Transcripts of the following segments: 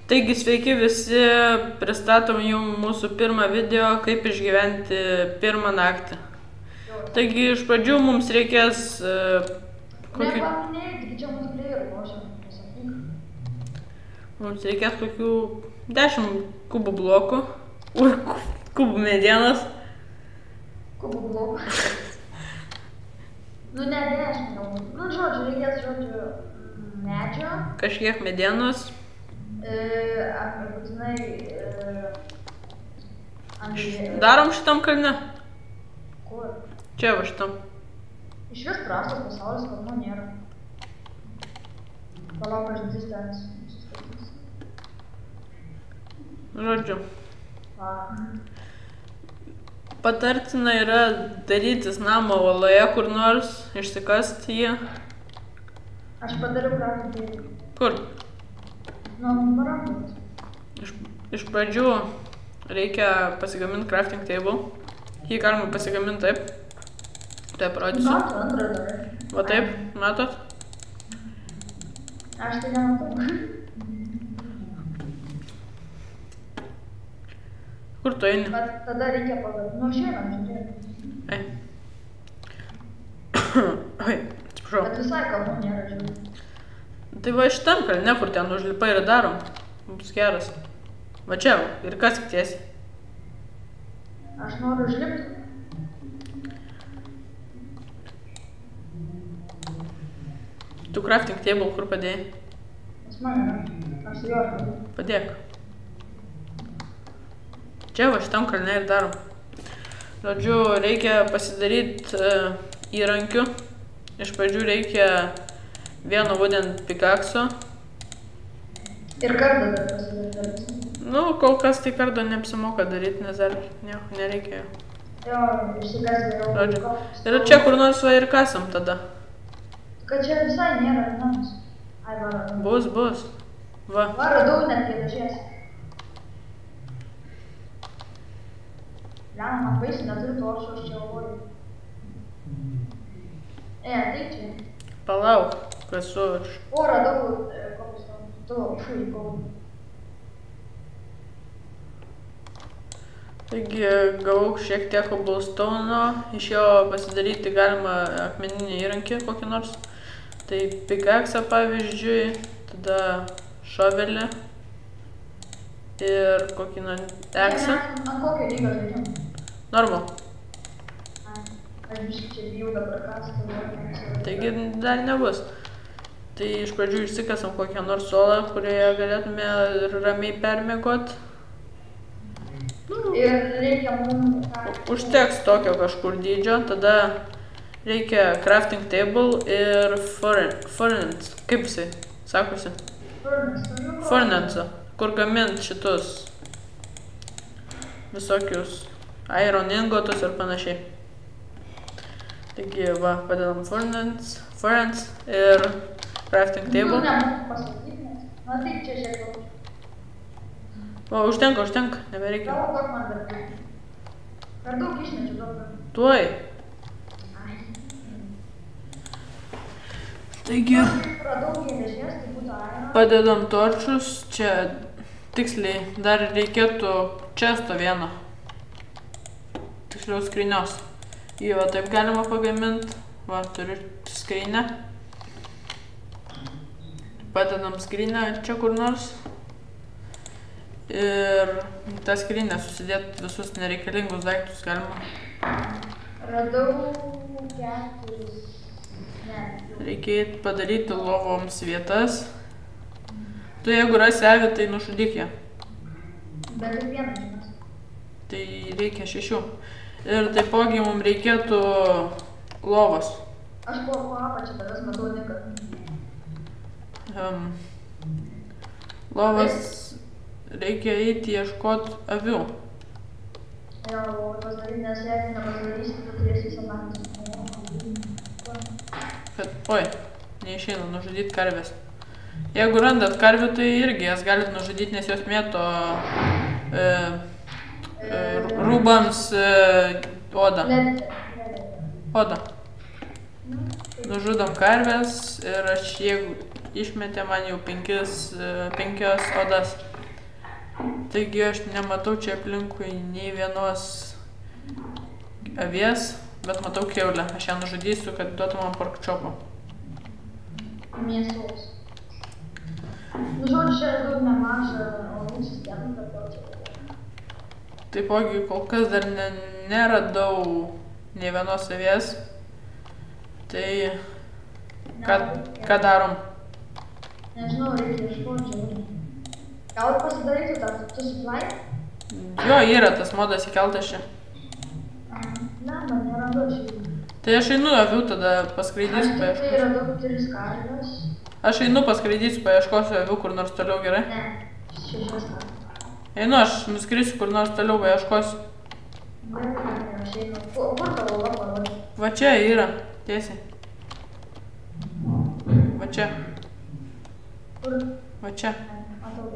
Taigi sveiki visi, pristatom jums mūsų pirmą video, kaip išgyventi pirmą naktį. Taigi iš pradžių mums reikės... Mums reikės kokių 10 kubų blokų, kubų medienos. Kubų blokų? Nu ne 10 galbūt. Nu žodžiu, reikės medžio. Kažkiek medienos. Būtinai... Darom šitam kalne? Kur? Čia va šitam. Iš vis prastas pasaulis, kalnų nėra. Palauk, aš distanės sustatys. Žodžiu. Patartina yra darytis namą uoloje kur nors, išsikasti jį. Aš padariau grafiką. Kur? Nu, parampus. Iš pradžių reikia pasigaminti crafting table. Jį galima pasigaminti taip. Taip parodysiu. Mato, antrą darai. Va taip, matot? Aš tai nematau. Kur tu eini? Bet tada reikia padaryti. Nu, šiandien, žiūrėk. Ei. Oi, atsiprašau. Bet visai kalnų nėra, žiūrėk. Tai va šitam kalne, kur ten užlipai ir darom. Bus geras. Va čia, ir kas tiesi. Aš noriu užlipti. Tu crafting table kur padėjai? Pas mane, aš su juo padėjau. Padėk. Čia va šitam kalne ir darom. Žodžiu, reikia pasidaryti įrankių. Iš pradžių reikia vieno wooden pikakso. Ir kardą dar pasidaryti. Nu, kol kas tai kardo neapsimoka daryti, nes dar nieko nereikia. Jo, išsikas geriau. Žodžiu. Ir čia kur nors va ir kasam tada. Kad čia visai nėra namus. Ai, va. Bus. Va. Va, radau net prie dažies. Lena, man baisi, neturiu torčio, aš čia avoju. Ateik čia. Palauk, kasu aš. O, radau, kokius tam. Tu, fui, kovų. Taigi gavau šiek tiek cobblestone'o, iš jo pasidaryti galima akmeninį įrankį kokį nors. Tai pickaxe'ą pavyzdžiui, tada šovelį ir kokį eksą. Ant kokio lygio žaidžiam? Normal. Aš biškai čia bijau dabar kastą. Taigi dar nebus. Tai iš pradžių išsikasam kokią nors solą, kurioje galėtume ramiai permiegot. Ir reikia mums... Užteks tokio kažkur dydžio, tada reikia crafting table ir furnace. Kaip jisai sakosi? Furnace, kur gamint šitus visokius iron ingotus ir panašiai. Taigi va, padedam furnace ir crafting table. Nu, nemoku pasakyti, nes... Na taip, čia šiek tiek. O, užtenka, nebereikia. Tavo daug man dar reikia. Per daug išmečiu daug. Tuoj. Taigi, radau geležies, tai būtų iron. padedam torčius. Čia tiksliai dar reikėtų chesto vieno. Tiksliau skrynios. Jį va taip galima pagaminti. Va, turiu skrynę. Padedam skrynę čia kur nors. Ir tą skrynę susidėti visus nereikalingus daiktus galima. Radau 4. Ne. Reikia padaryti lovoms vietas. Tu jeigu rasi avį, tai nušudyk ją. Bet tik vieną žinias. Tai reikia 6. Ir taipogi mums reikėtų lovos. Aš po apačią tavęs matau niką. Lovas reikia eiti ieškoti avių. Jo, pasidaryti, nes jeigu nepasidarysi, tu turėsi visą naktį. Kad, oi, neišeina nužudyti karvės. Jeigu randat karvių, tai irgi jas galit nužudyti, nes jos mėto rūbams odą. Odą. Nužudom karvės ir aš jeigu išmetė man jau 5 odas. Taigi aš nematau čia aplinkui nei vienos avies, bet matau kiaulę. Aš ją nužudysiu, kad duotų man porkčiopo. Mėsos. Nu, žodžiu, čia daug nemažą orų sistemų, bet gal čia. Taipogi, kol kas dar neradau nei vienos avies. Tai ką darom? Nežinau, reikia ieškoti. Gal pasidarytų tą tu supply? Jo, yra tas modas įkeltas čia. Ne, man nerandu šį. Tai aš einu avių, tada paskraidysiu, Aš tik tai radau 3 karves. Aš einu paskraidysiu, paieškosiu avių kur nors toliau, gerai? Ne, 6 karves. Einu, aš nuskrisiu kur nors toliau, paieškosiu. Aš einu. Kur tavo lapa? Va čia yra, tiesiai. Va čia. Kur? Va čia. Matau.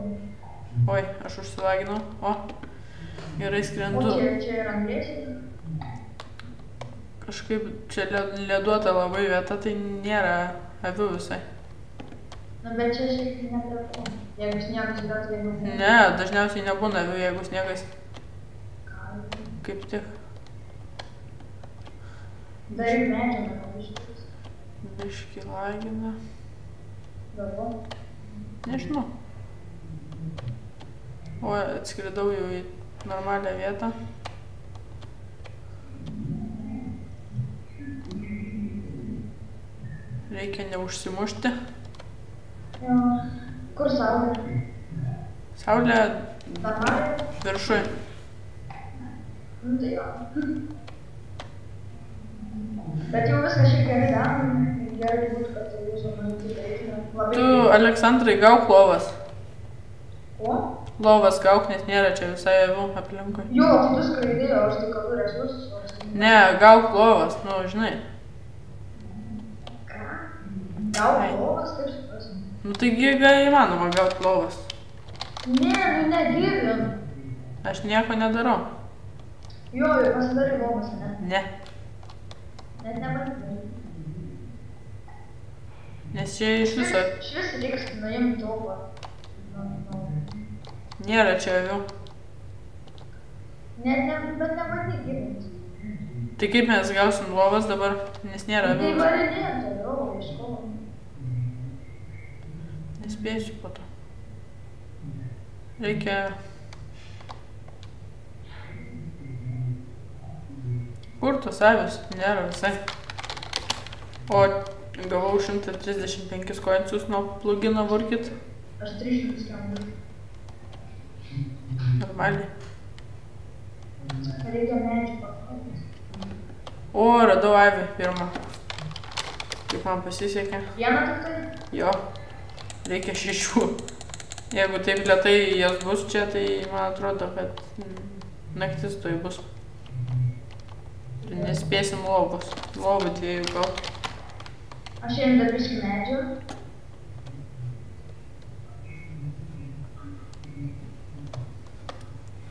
Oi, aš užsilaginau. O, gerai skrendu. O čia yra anglėsiai? Kažkaip čia leduota labai vieta, tai nėra avių visai. Na, bet čia šiek tiek netrapau. Jeigu sniegas yra, tai nebūna. Ne, dažniausiai nebūna avių, jeigu sniegas. Kaip tik. Daryk medžiagą, pavyzdžiui. Biškį lagina. Galvoju. Nežinau. O, atskridau jau į normalią vietą. Reikia neužsimušti. Jo. Kur saulė? Saulė Dabar? viršui. Nu tai jo. Bet jau viską šiek tiek darom. Gerai būtų, kad jūsų manyti darytume. Tu, Aleksandrai, gauk lovas. Ko? Lovas gauk, nes nėra čia visai avių aplinkui. Jo, tai tu skraidėjai, o aš tai kalbu resursus. Ne, gauk lovas, nu, žinai. Ką? Gauk lovas, kaip suprasim? Nu, taigi įmanoma gaut lovas. Ne, nu negirdim. Aš nieko nedarau. Jo, pasidarai lovas, ne? Ne. Net nepasidarai. Nes čia iš viso Švis reiks nuimti lovą. nėra čia avių. Bet nebandyk gilintis. Tai kaip mes gausim lovas dabar, nes nėra Tai avių. varinėjom toliau, ieškom. Nespėsiu po to. Reikia... Kur tos avis? Nėra visai. O gavau 135 koinsus nuo plugino Workit. Aš 300 skambinu. Normaliai. Reikia medžių pakalbės. O, radau avį pirmą. Kaip man pasisekė. Vieną tik tai? Jo. Reikia 6. Jeigu taip lėtai jas bus čia, tai man atrodo, kad naktis toj bus. Ir nespėsim lovos. Lovų 2 gal. Aš jiem dar biškį medžių.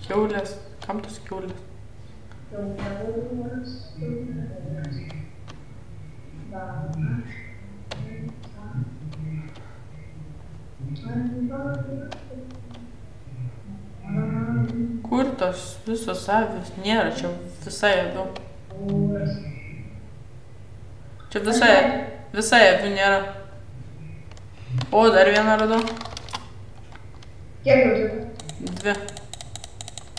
Kiaulės. Kam tos kiaulės? Kur tos visos avis? Nėra čia visai avių. Čia visai avių nėra. O, dar vieną radau. Kiek jau turiu? 2.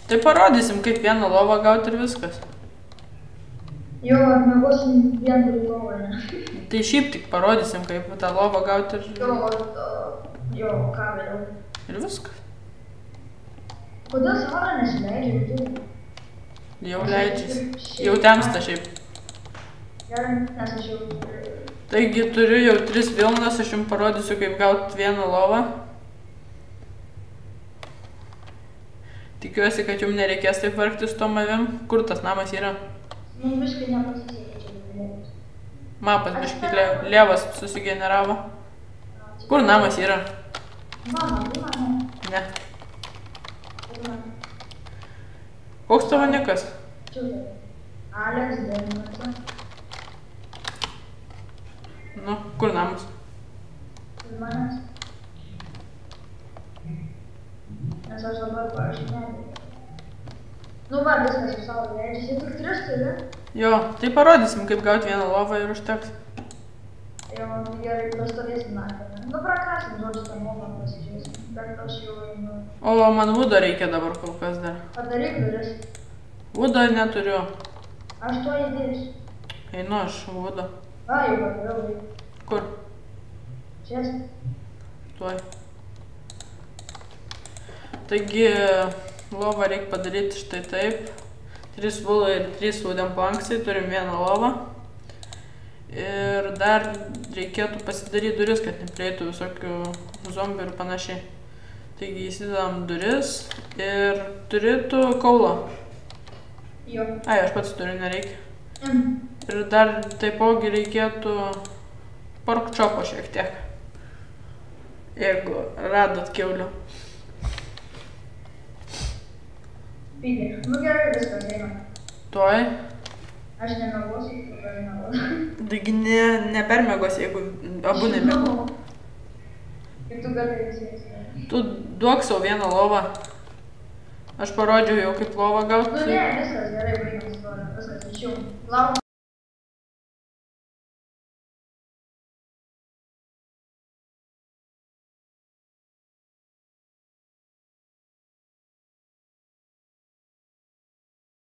Tai parodysim, kaip vieną lovą gauti ir viskas. Jo, mėgosim vien turiu lovą, ne? Tai šiaip tik parodysim, kaip tą lovą gauti ir... Jo, ką vėliau. Ir viskas. Kodėl saulė nesileidžia? Jau leidžiasi. Jau temsta šiaip. Gerai, nes aš jau... Taigi turiu jau 3 vilnas, aš jums parodysiu, kaip gauti vieną lovą. Tikiuosi, kad jums nereikės taip vargti su tom avim. Kur tas namas yra? Nu, biškai nepasisekė čia galėtis. Mapas biškai lėvas susigeneravo. Kur namas yra? Mama, ne? Ne. Koks tavo nikas? Čiūtai. Alex Denimas. Nu, kur namas? Ir manęs. Nes aš dabar, pavyzdžiui, nebėgiu. Nu va, viskas jau savo leidžiasi, tik 3 turi. Jo, tai parodysim, kaip gauti vieną lovą ir užteks. Jo, gerai, pastovėsim naktį. Nu, prakrasim, žodžiu, tą lovą pasižiūrėsim. Bet aš jau einu. O man vudo reikia dabar kol kas dar. Padaryk duris. Vudo neturiu. Aš to įdėsiu. Einu aš vudo. Va, jau padariau reikia. Kur? Čia. Tuoj. Taigi, lovą reikia padaryti štai taip. 3 vulai ir 3 wooden planksai, turim vieną lovą. Ir dar reikėtų pasidaryti duris, kad neprieitų visokių zombių ir panašiai. Taigi įsidedam duris ir turėtų kaulą. Jo. Ai, aš pats turiu, nereikia. Ir dar taipogi reikėtų pork chopo šiek tiek. Jeigu radot kiaulių. Pygė. Nu gerai, viskas eina. Tuoj. Aš nemegosiu, tu gali miegot. Taigi nepermiegos, jeigu abu nemiego. Kaip tu gali visiems. Tu duok savo vieną lovą. Aš parodžiau jau kaip lovą gauti. Nu ne, viskas gerai, baigiam istoriją. Viskas, išjung. Lauk.